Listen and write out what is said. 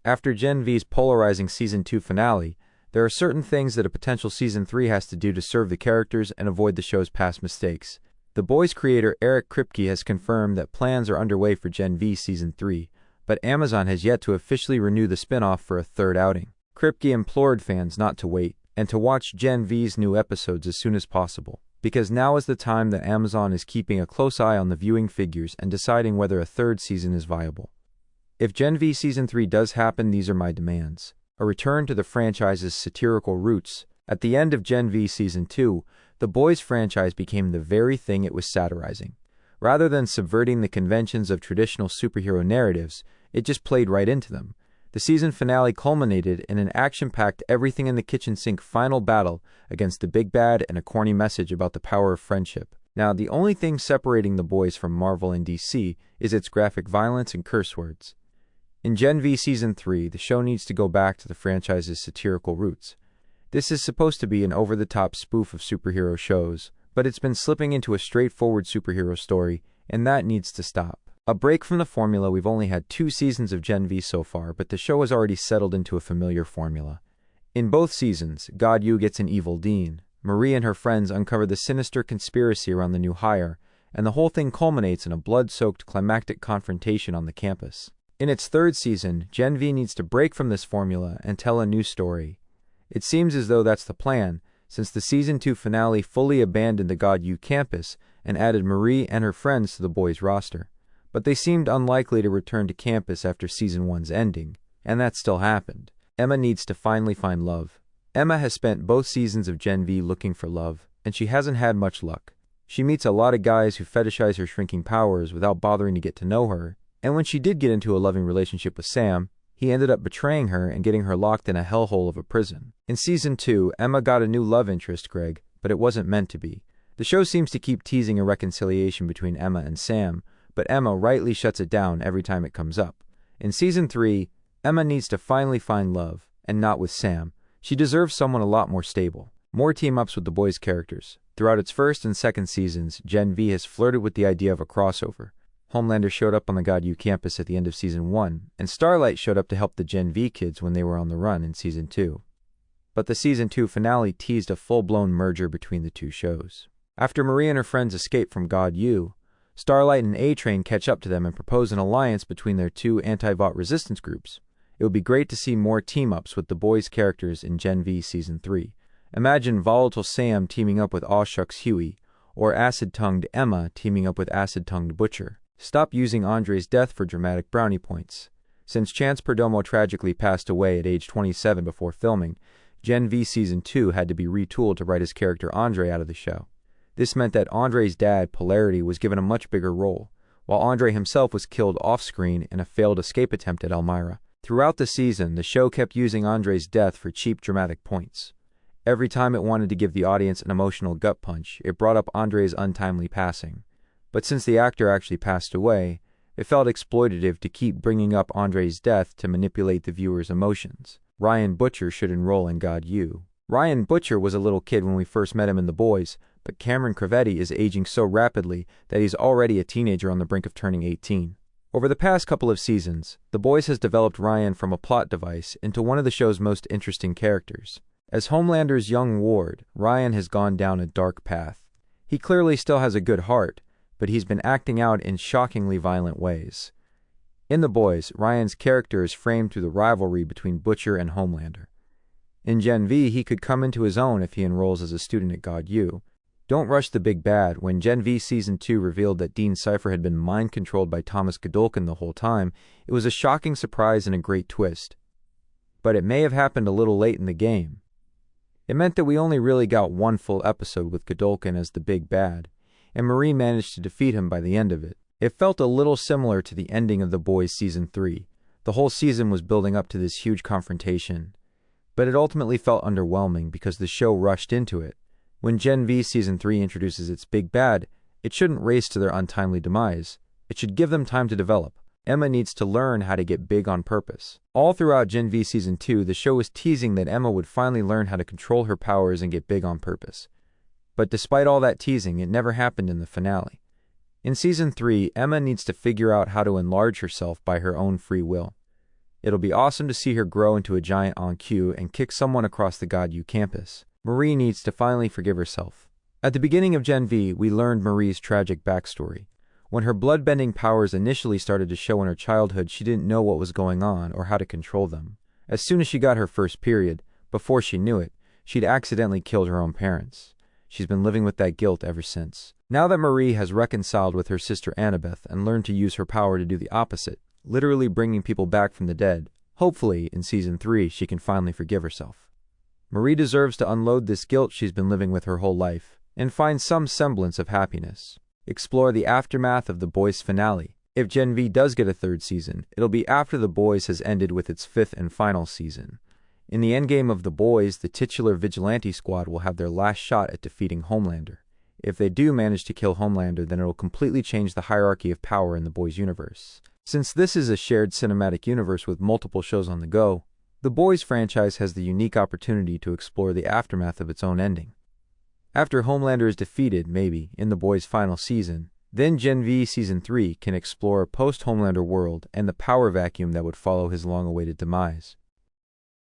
After Gen V's polarizing Season 2 finale, there are certain things that a potential Season 3 has to do to serve the characters and avoid the show's past mistakes. The Boys creator Eric Kripke has confirmed that plans are underway for Gen V Season 3, but Amazon has yet to officially renew the spin-off for a third outing. Kripke implored fans not to wait, and to watch Gen V's new episodes as soon as possible, because now is the time that Amazon is keeping a close eye on the viewing figures and deciding whether a third season is viable. If Gen V Season 3 does happen, these are my demands. A return to the franchise's satirical roots. At the end of Gen V Season 2, the Boys franchise became the very thing it was satirizing. Rather than subverting the conventions of traditional superhero narratives, it just played right into them. The season finale culminated in an action-packed everything in the kitchen sink final battle against the big bad and a corny message about the power of friendship. Now, the only thing separating the Boys from Marvel and DC is its graphic violence and curse words. In Gen V Season 3, the show needs to go back to the franchise's satirical roots. This is supposed to be an over-the-top spoof of superhero shows, but it's been slipping into a straightforward superhero story, and that needs to stop. A break from the formula. We've only had 2 seasons of Gen V so far, but the show has already settled into a familiar formula. In both seasons, God Yu gets an evil dean. Marie and her friends uncover the sinister conspiracy around the new hire, and the whole thing culminates in a blood-soaked climactic confrontation on the campus. In its 3rd season, Gen V needs to break from this formula and tell a new story. It seems as though that's the plan, since the Season 2 finale fully abandoned the God Yu campus and added Marie and her friends to the Boys roster. But they seemed unlikely to return to campus after Season 1's ending, and that still happened. Emma needs to finally find love. Emma has spent both seasons of Gen V looking for love, and she hasn't had much luck. She meets a lot of guys who fetishize her shrinking powers without bothering to get to know her, and when she did get into a loving relationship with Sam, he ended up betraying her and getting her locked in a hellhole of a prison. In Season 2, Emma got a new love interest, Greg, but it wasn't meant to be. The show seems to keep teasing a reconciliation between Emma and Sam, but Emma rightly shuts it down every time it comes up. In Season 3, Emma needs to finally find love, and not with Sam. She deserves someone a lot more stable. More team-ups with the Boys characters. Throughout its 1st and 2nd seasons, Gen V has flirted with the idea of a crossover. Homelander showed up on the God Yu campus at the end of Season 1, and Starlight showed up to help the Gen V kids when they were on the run in Season 2. But the Season 2 finale teased a full-blown merger between the two shows. After Marie and her friends escape from God Yu, Starlight and A-Train catch up to them and propose an alliance between their 2 anti-Vought resistance groups. It would be great to see more team-ups with the Boys characters in Gen V Season 3. Imagine Volatile Sam teaming up with Aw Shucks Huey, or Acid-Tongued Emma teaming up with Acid-Tongued Butcher. Stop using Andre's death for dramatic brownie points. Since Chance Perdomo tragically passed away at age 27 before filming, Gen V Season 2 had to be retooled to write his character Andre out of the show. This meant that Andre's dad, Polarity, was given a much bigger role, while Andre himself was killed off-screen in a failed escape attempt at Elmira. Throughout the season, the show kept using Andre's death for cheap dramatic points. Every time it wanted to give the audience an emotional gut punch, it brought up Andre's untimely passing. But since the actor actually passed away, it felt exploitative to keep bringing up Andre's death to manipulate the viewer's emotions. Ryan Butcher should enroll in God Yu. Ryan Butcher was a little kid when we first met him in The Boys, but Cameron Cravetti is aging so rapidly that he's already a teenager on the brink of turning 18. Over the past couple of seasons, The Boys has developed Ryan from a plot device into one of the show's most interesting characters. As Homelander's young ward, Ryan has gone down a dark path. He clearly still has a good heart, but he's been acting out in shockingly violent ways. In The Boys, Ryan's character is framed through the rivalry between Butcher and Homelander. In Gen V, he could come into his own if he enrolls as a student at God Yu. Don't rush the big bad. When Gen V Season 2 revealed that Dean Cypher had been mind-controlled by Thomas Godolkin the whole time, it was a shocking surprise and a great twist. But it may have happened a little late in the game. It meant that we only really got one full episode with Godolkin as the big bad, and Marie managed to defeat him by the end of it. It felt a little similar to the ending of The Boys Season 3. The whole season was building up to this huge confrontation, but it ultimately felt underwhelming because the show rushed into it. When Gen V Season 3 introduces its big bad, it shouldn't race to their untimely demise. It should give them time to develop. Emma needs to learn how to get big on purpose. All throughout Gen V Season 2, the show was teasing that Emma would finally learn how to control her powers and get big on purpose. But despite all that teasing, it never happened in the finale. In Season 3, Emma needs to figure out how to enlarge herself by her own free will. It'll be awesome to see her grow into a giant on cue and kick someone across the God U campus. Marie needs to finally forgive herself. At the beginning of Gen V, we learned Marie's tragic backstory. When her bloodbending powers initially started to show in her childhood, she didn't know what was going on or how to control them. As soon as she got her first period, before she knew it, she'd accidentally killed her own parents. She's been living with that guilt ever since. Now that Marie has reconciled with her sister Annabeth and learned to use her power to do the opposite, literally bringing people back from the dead, hopefully in Season 3 she can finally forgive herself. Marie deserves to unload this guilt she's been living with her whole life and find some semblance of happiness. Explore the aftermath of The Boys finale. If Gen V does get a third season, it'll be after The Boys has ended with its fifth and final season. In the endgame of The Boys, the titular vigilante squad will have their last shot at defeating Homelander. If they do manage to kill Homelander, then it'll completely change the hierarchy of power in The Boys universe. Since this is a shared cinematic universe with multiple shows on the go, The Boys franchise has the unique opportunity to explore the aftermath of its own ending. After Homelander is defeated, maybe, in The Boys' final season, then Gen V Season 3 can explore a post-Homelander world and the power vacuum that would follow his long-awaited demise.